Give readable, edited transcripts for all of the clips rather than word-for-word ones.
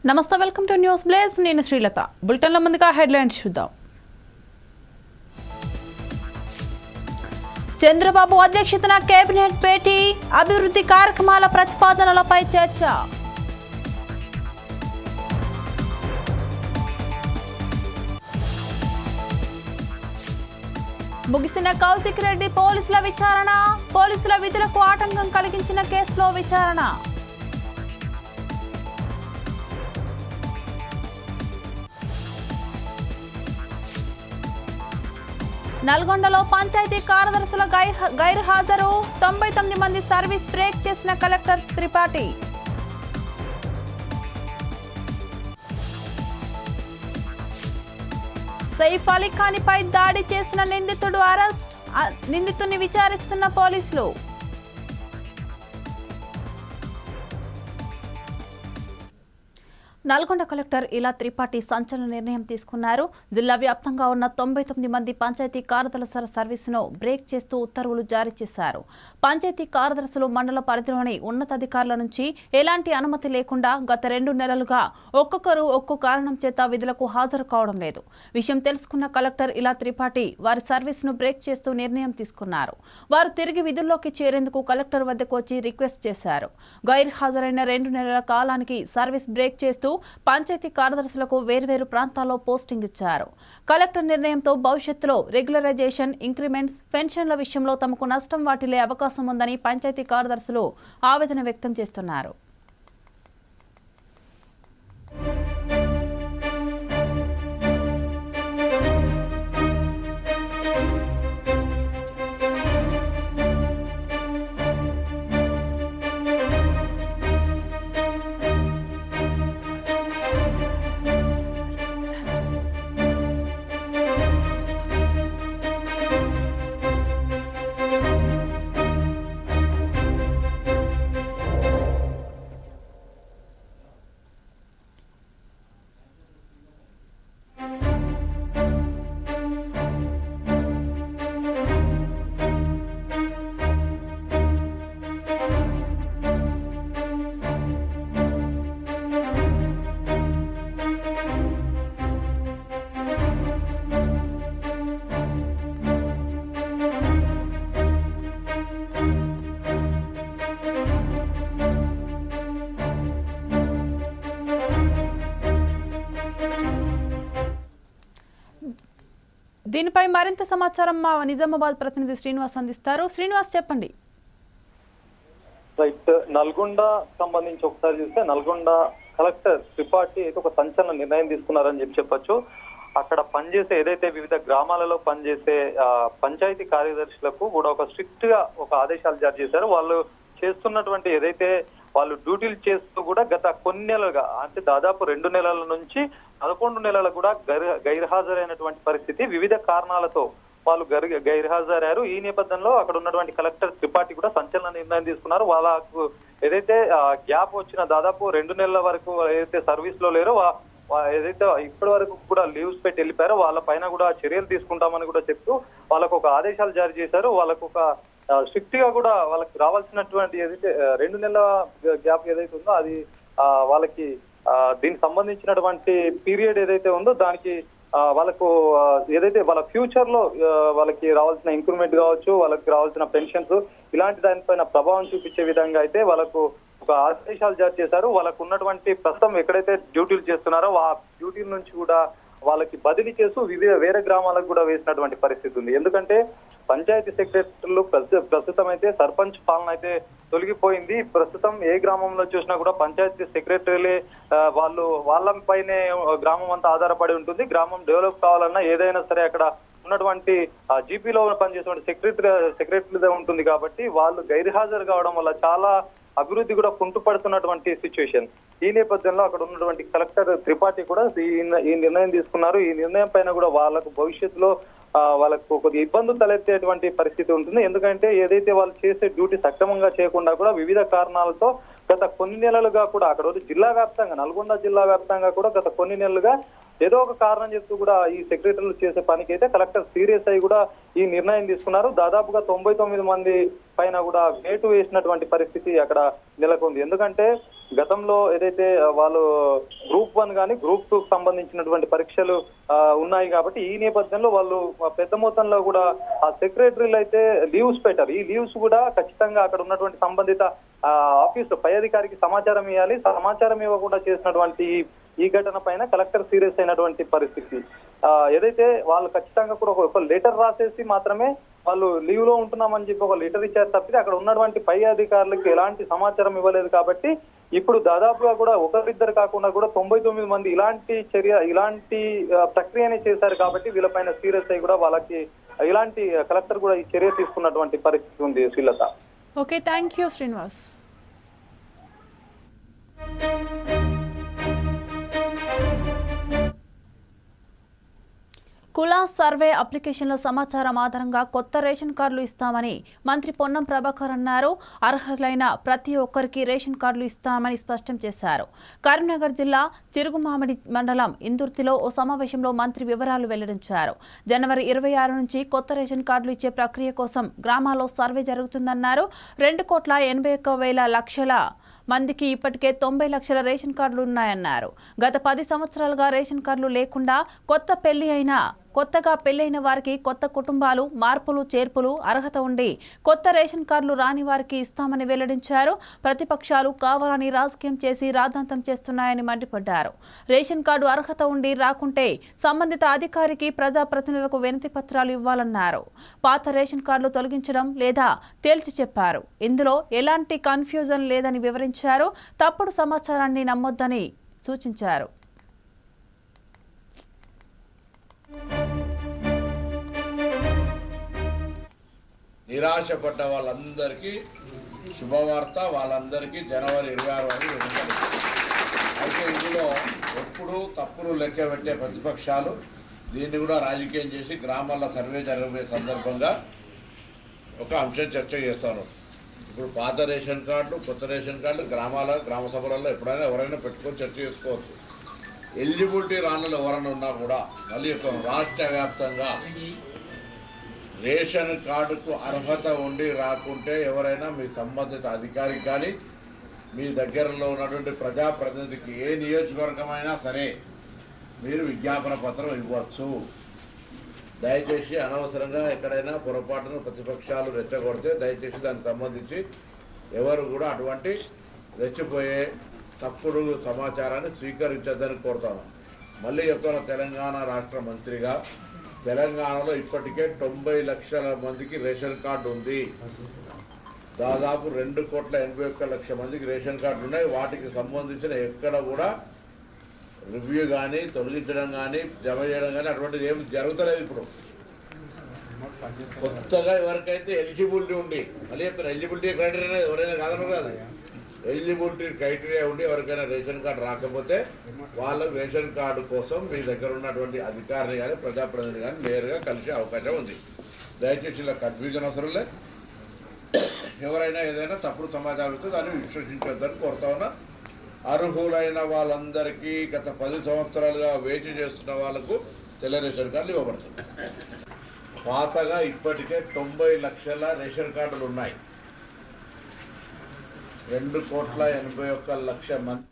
నమస్తే, welcome to news blaze. నేను శ్రీలత. బులెటిన్ల ముందుగా హెడ్లైన్స్ చూద్దాం. చంద్రబాబు అధ్యక్షతన కేబినెట్ భేటీ, అభివృద్ధి కార్యక్రమాల ప్రతిపాదనలపై చర్చ. ముగిసిన కౌశిక్ రెడ్డి పోలీసుల విచారణ, పోలీసుల విధులకు ఆటంకం కలిగించిన కేసులో విచారణ. నల్గొండలో పంచాయతీ కార్యదర్శుల గైర్హాజరు, 99 మంది సర్వీస్ బ్రేక్ చేసిన కలెక్టర్ త్రిపాఠి. సైఫ్ అలీ ఖాన్పై దాడి చేసిన నిందితుడు అరెస్ట్, నిందితుడిని విచారిస్తున్న పోలీసులు. నల్గొండ కలెక్టర్ ఇలా త్రిపాఠి సంచలన నిర్ణయం తీసుకున్నారు. జిల్లా వ్యాప్తంగా ఉన్న 99 మంది పంచాయతీ కార్యదర్శుల సర్వీసును బ్రేక్ చేస్తూ ఉత్తర్వులు జారీ చేశారు. పంచాయతీ కార్యదర్శులు మండల పరిధిలోని ఉన్నతాధికారుల నుంచి ఎలాంటి అనుమతి లేకుండా గత 2 నెలలుగా ఒక్కొక్కరు ఒక్కో కారణం చేత విధులకు హాజరు కావడం లేదు. విషయం తెలుసుకున్న కలెక్టర్ ఇలా త్రిపాఠి వారి సర్వీసును బ్రేక్ చేస్తూ నిర్ణయం తీసుకున్నారు. వారు తిరిగి విధుల్లోకి చేరేందుకు కలెక్టర్ వద్దకు వచ్చి రిక్వెస్ట్ చేశారు. గైర్ హాజరైన 2 నెలల కాలానికి సర్వీస్ బ్రేక్ చేస్తూ పంచాయతీ కార్యదర్శులకు వేర్వేరు ప్రాంతాల్లో పోస్టింగ్ ఇచ్చారు. కలెక్టర్ నిర్ణయంతో భవిష్యత్తులో రెగ్యులరైజేషన్, ఇంక్రిమెంట్స్, పెన్షన్ల విషయంలో తమకు నష్టం వాటిల్లే అవకాశం ఉందని పంచాయతీ కార్యదర్శులు ఆవేదన వ్యక్తం చేస్తున్నారు. దీనిపై మరింత సమాచారం మా నిజామాబాద్ ప్రతినిధి శ్రీనివాస్ అందిస్తారు. శ్రీనివాస్, చెప్పండి. రైట్, నల్గొండ సంబంధించి ఒకసారి చూస్తే నల్గొండ కలెక్టర్ త్రిపాఠి అయితే ఒక సంచలన నిర్ణయం తీసుకున్నారని చెప్పొచ్చు. అక్కడ పనిచేసే ఏదైతే వివిధ గ్రామాలలో పనిచేసే పంచాయతీ కార్యదర్శులకు కూడా ఒక స్ట్రిక్ట్ గా ఒక ఆదేశాలు జారీ చేశారు. వాళ్ళు చేస్తున్నటువంటి ఏదైతే వాళ్ళు డ్యూటీలు చేస్తూ కూడా గత కొన్ని నెలలుగా, అంటే దాదాపు 2 నెలల నుంచి 11 నెలలు కూడా గైర్హాజరైనటువంటి పరిస్థితి. వివిధ కారణాలతో వాళ్ళు గైర్హాజరయ్యారు. ఈ నేపథ్యంలో అక్కడ ఉన్నటువంటి కలెక్టర్ త్రిపాఠి కూడా సంచలన నిర్ణయం తీసుకున్నారు. వాళ్ళకు ఏదైతే గ్యాప్ వచ్చిన దాదాపు 2 నెలల వరకు ఏదైతే సర్వీస్ లో లేరో, ఏదైతే ఇప్పటి వరకు కూడా లీవ్స్ పెట్టి వెళ్ళిపోయారో వాళ్ళ పైన కూడా చర్యలు తీసుకుంటామని కూడా చెప్తూ వాళ్ళకు ఒక ఆదేశాలు జారీ చేశారు. వాళ్ళకు ఒక స్ట్రిక్ట్ గా కూడా వాళ్ళకి రావాల్సినటువంటి ఏదైతే 2 నెలల గ్యాప్ ఏదైతే ఉందో అది వాళ్ళకి దీనికి సంబంధించినటువంటి పీరియడ్ ఏదైతే ఉందో దానికి వాళ్ళకు ఏదైతే వాళ్ళ ఫ్యూచర్ లో వాళ్ళకి రావాల్సిన ఇంక్రిమెంట్ కావచ్చు, వాళ్ళకి రావాల్సిన పెన్షన్స్, ఇలాంటి దానిపైన ప్రభావం చూపించే విధంగా అయితే వాళ్ళకు ఒక ఆదేశాలు జారీ చేశారు. వాళ్ళకు ఉన్నటువంటి ప్రస్తుతం ఎక్కడైతే డ్యూటీలు చేస్తున్నారో ఆ డ్యూటీల నుంచి కూడా వాళ్ళకి బదిలీ చేస్తూ వేరే గ్రామాలకు కూడా వేసినటువంటి పరిస్థితి ఉంది. ఎందుకంటే పంచాయతీ సెక్రటరీలు ప్రస్తుతం అయితే సర్పంచ్ పాలన అయితే తొలగిపోయింది. ప్రస్తుతం ఏ గ్రామంలో చూసినా కూడా పంచాయతీ సెక్రటరీలే వాళ్ళపైనే గ్రామం అంతా ఆధారపడి ఉంటుంది. గ్రామం డెవలప్ కావాలన్నా ఏదైనా సరే అక్కడ ఉన్నటువంటి జీపీలో పనిచేసేటువంటి సెక్రటరీదే ఉంటుంది. కాబట్టి వాళ్ళు గైర్హాజరు కావడం వల్ల చాలా అభివృద్ధి కూడా కుంటుపడుతున్నటువంటి సిచ్యువేషన్. ఈ నేపథ్యంలో అక్కడ ఉన్నటువంటి కలెక్టర్ త్రిపాఠి కూడా ఈ నిర్ణయం తీసుకున్నారు. ఈ నిర్ణయం పైన కూడా వాళ్ళకు భవిష్యత్తులో వాళ్ళకు కొద్దిగా ఇబ్బందులు తలెత్తేటువంటి పరిస్థితి ఉంటుంది. ఎందుకంటే ఏదైతే వాళ్ళు చేసే డ్యూటీ సక్రమంగా చేయకుండా కూడా వివిధ కారణాలతో గత కొన్ని నెలలుగా కూడా అక్కడ జిల్లా వ్యాప్తంగా, నల్గొండ జిల్లా వ్యాప్తంగా కూడా గత కొన్ని నెలలుగా ఏదో ఒక కారణం చెప్తూ కూడా ఈ సెక్రటరీలు చేసే పనికి అయితే కలెక్టర్ సీరియస్ అయి కూడా ఈ నిర్ణయం తీసుకున్నారు. దాదాపుగా 99 మంది పైన కూడా వేటు వేసినటువంటి పరిస్థితి అక్కడ నెలకొంది. ఎందుకంటే గతంలో ఏదైతే వాళ్ళు గ్రూప్ 1 కానీ గ్రూప్ 2 సంబంధించినటువంటి పరీక్షలు ఉన్నాయి కాబట్టి ఈ నేపథ్యంలో వాళ్ళు పెద్ద మొత్తంలో కూడా ఆ సెక్రటరీలు అయితే లీవ్స్ పెట్టారు. ఈ లీవ్స్ కూడా ఖచ్చితంగా అక్కడ ఉన్నటువంటి సంబంధిత ఆఫీసు పై అధికారికి సమాచారం ఇవ్వాలి. సమాచారం ఇవ్వకుండా చేసినటువంటి ఈ ఘటన పైన కలెక్టర్ సీరియస్ అయినటువంటి పరిస్థితి. ఏదైతే వాళ్ళు ఖచ్చితంగా కూడా ఒక లెటర్ రాసేసి మాత్రమే వాళ్ళు లీవ్ లో ఉంటున్నామని చెప్పి ఒక లెటర్ ఇచ్చారు తప్పితే అక్కడ ఉన్నటువంటి పై అధికారులకు ఎలాంటి సమాచారం ఇవ్వలేదు. కాబట్టి ఇప్పుడు దాదాపుగా కూడా ఒకరిద్దరు కాకుండా కూడా 99 మంది ఇలాంటి ప్రక్రియనే చేశారు. కాబట్టి వీళ్ళపైన సీరియస్ అయ్యి కూడా వాళ్ళకి ఇలాంటి కలెక్టర్ కూడా ఈ చర్య తీసుకున్నటువంటి పరిస్థితి ఉంది. Srilatha. Okay, thank you Srinivas. కుల సర్వే అప్లికేషన్ల సమాచారం ఆధారంగా కొత్త రేషన్ కార్డులు ఇస్తామని మంత్రి పొన్నం ప్రభాకర్ అన్నారు. అర్హులైన ప్రతి ఒక్కరికి రేషన్ కార్డులు ఇస్తామని స్పష్టం చేశారు. కరీంనగర్ జిల్లా చిరుగుమామిడి మండలం ఇందుర్తిలో ఓ సమావేశంలో మంత్రి వివరాలు వెల్లడించారు. జనవరి 26 నుంచి కొత్త రేషన్ కార్డులు ఇచ్చే ప్రక్రియ కోసం గ్రామాల్లో సర్వే జరుగుతుందన్నారు. 2,81,00,00,000 మందికి ఇప్పటికే 90 లక్షల రేషన్ కార్డులు ఉన్నాయన్నారు. గత 10 సంవత్సరాలుగా రేషన్ కార్డులు లేకుండా కొత్తగా పెళ్లైన వారికి, కొత్త కుటుంబాలు, మార్పులు చేర్పులు అర్హత ఉండి కొత్త రేషన్ కార్డులు రాని వారికి ఇస్తామని వెల్లడించారు. ప్రతిపక్షాలు కావాలని రాజకీయం చేసి రాద్ధాంతం చేస్తున్నాయని మండిపడ్డారు. రేషన్ కార్డు అర్హత ఉండి రాకుంటే సంబంధిత అధికారికి, ప్రజాప్రతినిధులకు వినతి పత్రాలు ఇవ్వాలన్నారు. పాత రేషన్ కార్డులు తొలగించడం లేదా తేల్చి చెప్పారు. ఇందులో ఎలాంటి కన్ఫ్యూజన్ లేదని వివరించారు. తప్పుడు సమాచారాన్ని నమ్మొద్దని సూచించారు. నిరాశపడ్డ వాళ్ళందరికీ శుభవార్త. వాళ్ళందరికీ జనవరి 26 వరకు ఎన్నికలు. అయితే ఇందులో ఎప్పుడు తప్పులు లెక్క పెట్టే ప్రతిపక్షాలు దీన్ని కూడా రాజకీయం చేసి గ్రామాల్లో సర్వే జరిగే సందర్భంగా ఒక అంశం చర్చ చేస్తారు. ఇప్పుడు పాత రేషన్ కార్డులు, కొత్త రేషన్ కార్డులు గ్రామ సభలలో ఎప్పుడైనా ఎవరైనా పెట్టుకొని చర్చ చేసుకోవచ్చు. ఎలిజిబిలిటీ రానులు ఎవరైనా ఉన్నా కూడా మళ్ళీ రాష్ట్ర వ్యాప్తంగా రేషన్ కార్డుకు అర్హత ఉండి రాకుంటే ఎవరైనా మీ సంబంధిత అధికారికి కానీ మీ దగ్గరలో ఉన్నటువంటి ప్రజాప్రతినిధికి ఏ నియోజకవర్గమైనా సరే మీరు విజ్ఞాపన పత్రం ఇవ్వచ్చు. దయచేసి అనవసరంగా ఎక్కడైనా పొరపాటును ప్రతిపక్షాలు రెచ్చగొడితే దయచేసి దానికి సంబంధించి ఎవరు కూడా అటువంటి రెచ్చిపోయే తప్పుడు సమాచారాన్ని స్వీకరించద్దని కోరుతాను. మళ్ళీ చెప్తాను, తెలంగాణ రాష్ట్ర మంత్రిగా తెలంగాణలో ఇప్పటికే 90 లక్షల మందికి రేషన్ కార్డు ఉంది. దాదాపు 2,81,00,000 మందికి రేషన్ కార్డు ఉన్నాయి. వాటికి సంబంధించిన ఎక్కడ కూడా రివ్యూ కానీ, తొలగించడం కానీ, జమ చేయడం కానీ అటువంటిది ఏమి జరుగుతలేదు. ఇప్పుడు కొత్తగా ఎవరికైతే ఎలిజిబిలిటీ ఉండి, మళ్ళీ చెప్తాను, ఎలిజిబిలిటీ క్రైటీరియా ఎవరైనా కాదన్నారు కదా, ఎలిజిబిలిటీ క్రైటీరియా ఉండి ఎవరికైనా రేషన్ కార్డు రాకపోతే వాళ్ళకు రేషన్ కార్డు కోసం మీ దగ్గర ఉన్నటువంటి అధికారిని కానీ, ప్రజాప్రతినిధి కానీ నేరుగా కలిసే అవకాశం ఉంది. దయచేసి ఇలా కన్ఫ్యూజన్ అవసరం లేదు. ఎవరైనా ఏదైనా తప్పుడు సమాచారం ఇస్తే దాన్ని విశ్వసించొద్దని కోరుతా ఉన్నా. అర్హులైన వాళ్ళందరికీ గత 10 సంవత్సరాలుగా వెయిట్ చేస్తున్న వాళ్ళకు తెల్ల రేషన్ కార్డులు ఇవ్వబడుతుంది. పాతగా ఇప్పటికే 90 లక్షల రేషన్ కార్డులు ఉన్నాయి. 2,81,00,000 మంది.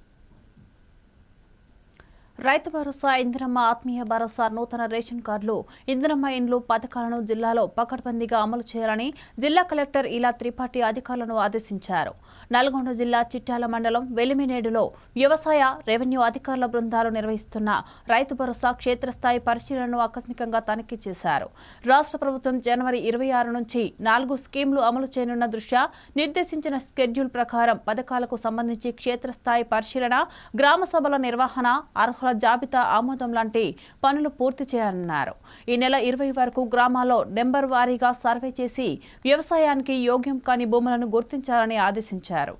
రైతు భరోసా, ఇందిరమ్మ ఆత్మీయ భరోసా, నూతన రేషన్ కార్డులు, ఇందిరమ్మ ఇండ్లు పథకాలను జిల్లాలో పకడ్బందీగా అమలు చేయాలని జిల్లా కలెక్టర్ ఇలా త్రిపాఠి అధికారులను ఆదేశించారు. నల్గొండ జిల్లా చిట్యాల మండలం వెలిమినేడులో వ్యవసాయ, రెవెన్యూ అధికారుల బృందాలు నిర్వహిస్తున్న రైతు భరోసా క్షేత్రస్థాయి పరిశీలనను ఆకస్మికంగా తనిఖీ చేశారు. రాష్ట్ర ప్రభుత్వం జనవరి 26 నుంచి 4 స్కీమ్లు అమలు చేయనున్న దృష్ట్యా నిర్దేశించిన స్కెడ్యూల్ ప్రకారం పథకాలకు సంబంధించి క్షేత్రస్థాయి పరిశీలన, గ్రామ సభల నిర్వహణ, అర్హుల జాబితా ఆమోదం లాంటి పనులు పూర్తి చేయాలన్నారు. ఈ నెల 20 వరకు గ్రామాల్లో నెంబర్ వారీగా సర్వే చేసి వ్యవసాయానికి యోగ్యం కాని భూములను గుర్తించాలని ఆదేశించారు.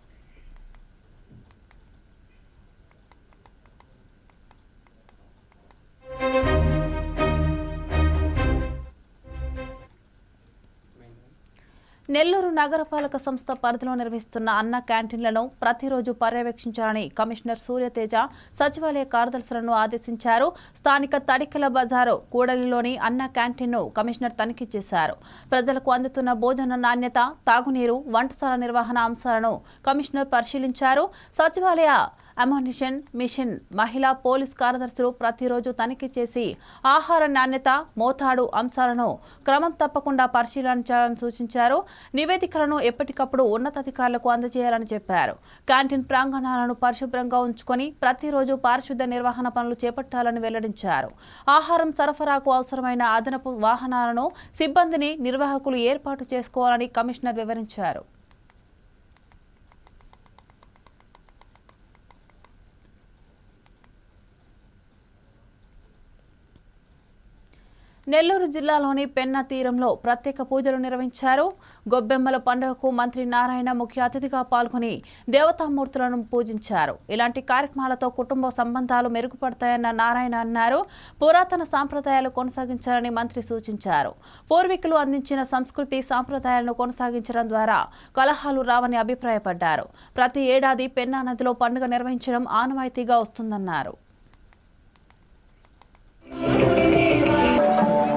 నెల్లూరు నగరపాలక సంస్థ పరిధిలో నిర్వహిస్తున్న అన్న క్యాంటీన్లను ప్రతిరోజు పర్యవేక్షించాలని కమిషనర్ సూర్యతేజ సచివాలయ కార్యదర్శులను ఆదేశించారు. స్థానిక తడికల బజారు కూడలిలోని అన్న క్యాంటీన్ను కమిషనర్ తనిఖీ చేశారు. ప్రజలకు అందుతున్న భోజన నాణ్యత, తాగునీరు, వంటశాల నిర్వహణ అంశాలను కమిషనర్ పరిశీలించారు. సచివాలయ అమ్యునిషన్ మిషన్ మహిళా పోలీస్ కార్యదర్శులు ప్రతిరోజు తనిఖీ చేసి ఆహార నాణ్యత, మోతాదు అంశాలను క్రమం తప్పకుండా పరిశీలించాలని సూచించారు. నివేదికలను ఎప్పటికప్పుడు ఉన్నతాధికారులకు అందజేయాలని చెప్పారు. క్యాంటీన్ ప్రాంగణాలను పరిశుభ్రంగా ఉంచుకొని ప్రతిరోజు పారిశుద్ధ్య నిర్వహణ పనులు చేపట్టాలని వెల్లడించారు. ఆహారం సరఫరాకు అవసరమైన అదనపు వాహనాలను, సిబ్బందిని నిర్వాహకులు ఏర్పాటు చేసుకోవాలని కమిషనర్ వివరించారు. నెల్లూరు జిల్లాలోని పెన్నా తీరంలో ప్రత్యేక పూజలు నిర్వహించారు. గొబ్బెమ్మల పండుగకు మంత్రి నారాయణ ముఖ్య అతిథిగా పాల్గొని దేవతామూర్తులను పూజించారు. ఇలాంటి కార్యక్రమాలతో కుటుంబ సంబంధాలు మెరుగుపడతాయన్న నారాయణ అన్నారు. పురాతన సాంప్రదాయాలు కొనసాగించాలని మంత్రి సూచించారు. పూర్వీకులు అందించిన సంస్కృతి సాంప్రదాయాలను కొనసాగించడం ద్వారా కలహాలు రావని అభిప్రాయపడ్డారు. ప్రతి ఏడాది పెన్నా నదిలో పండుగ నిర్వహించడం ఆనవాయితీగా వస్తుందన్నారు.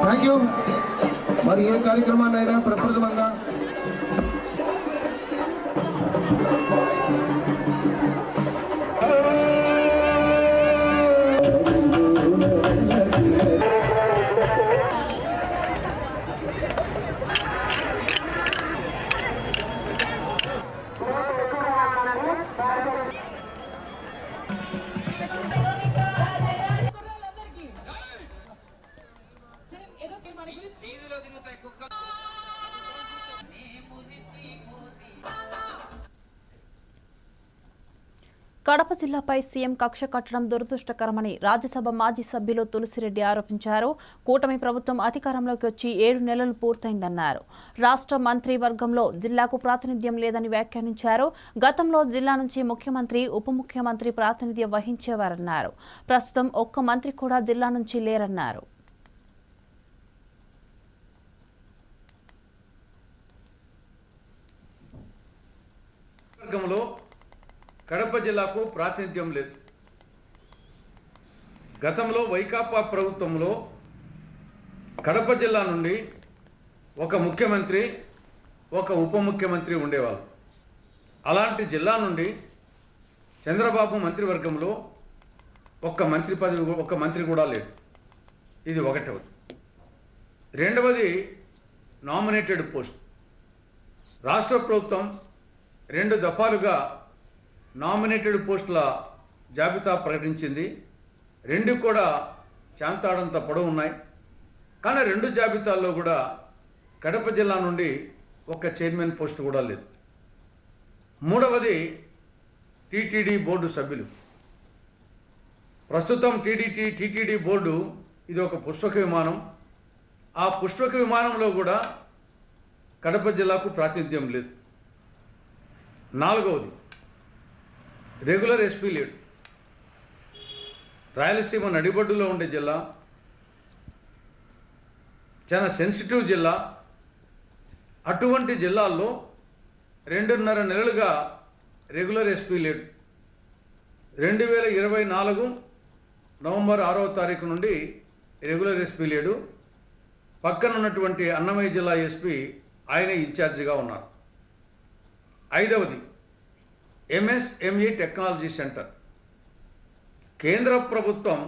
Thank you. మరి ఏ కార్యక్రమాన్నైనా ప్రప్రథమంగా కడప జిల్లాపై సీఎం కక్ష కట్టడం దురదృష్టకరమని రాజ్యసభ మాజీ సభ్యులు తులసిరెడ్డి ఆరోపించారు. కూటమి ప్రభుత్వం అధికారంలోకి వచ్చి 7 నెలలు పూర్తయిందన్నారు. రాష్ట్ర మంత్రివర్గంలో జిల్లాకు ప్రాతినిధ్యం లేదని వ్యాఖ్యానించారు. గతంలో జిల్లా నుంచి ముఖ్యమంత్రి, ఉప ముఖ్యమంత్రి ప్రాతినిధ్యం వహించేవారన్నారు. ప్రస్తుతం ఒక్క మంత్రి కూడా జిల్లా నుంచి లేరన్నారు. కడప జిల్లాకు ప్రాతినిధ్యం లేదు. గతంలో వైకాపా ప్రభుత్వంలో కడప జిల్లా నుండి ఒక ముఖ్యమంత్రి, ఒక ఉప ముఖ్యమంత్రి ఉండేవాళ్ళు. అలాంటి జిల్లా నుండి చంద్రబాబు మంత్రివర్గంలో ఒక మంత్రి కూడా లేడు. ఇది ఒకటవది. రెండవది నామినేటెడ్ పోస్ట్. రాష్ట్ర ప్రభుత్వం 2 దఫాలుగా నామినేటెడ్ పోస్టుల జాబితా ప్రకటించింది. 2 కూడా చాంతాడంత పొడవు ఉన్నాయి. కానీ 2 జాబితాల్లో కూడా కడప జిల్లా నుండి ఒక చైర్మన్ పోస్ట్ కూడా లేదు. మూడవది టీటీడీ బోర్డు సభ్యులు. ప్రస్తుతం టీటీడీ బోర్డు ఇది ఒక పుష్పక విమానం. ఆ పుష్పక విమానంలో కూడా కడప జిల్లాకు ప్రాతినిధ్యం లేదు. నాలుగవది రెగ్యులర్ ఎస్పీ లేడు. రాయలసీమ నడిబొడ్డులో ఉండే జిల్లా, చాలా సెన్సిటివ్ జిల్లా. అటువంటి జిల్లాల్లో 2.5 నెలలుగా రెగ్యులర్ ఎస్పీ లేడు. 2024 నవంబర్ 6వ తారీఖు నుండి రెగ్యులర్ ఎస్పీ లేడు. పక్కన ఉన్నటువంటి అన్నమయ్య జిల్లా ఎస్పీ ఆయన ఇన్ఛార్జిగా ఉన్నారు. ఐదవది ఎంఎస్ఎంఈ టెక్నాలజీ సెంటర్. కేంద్ర ప్రభుత్వం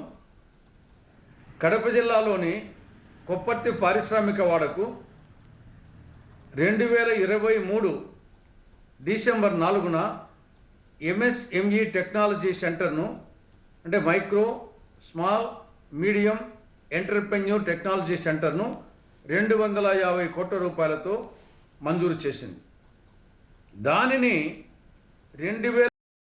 కడప జిల్లాలోని కొప్పర్తి పారిశ్రామిక వాడకు 2023 డిసెంబర్ 4న ఎంఎస్ఎంఈ టెక్నాలజీ సెంటర్ను, అంటే micro, small, medium entrepreneur technology సెంటర్ను 250 కోట్ల రూపాయలతో మంజూరు చేసింది. దానిని 2023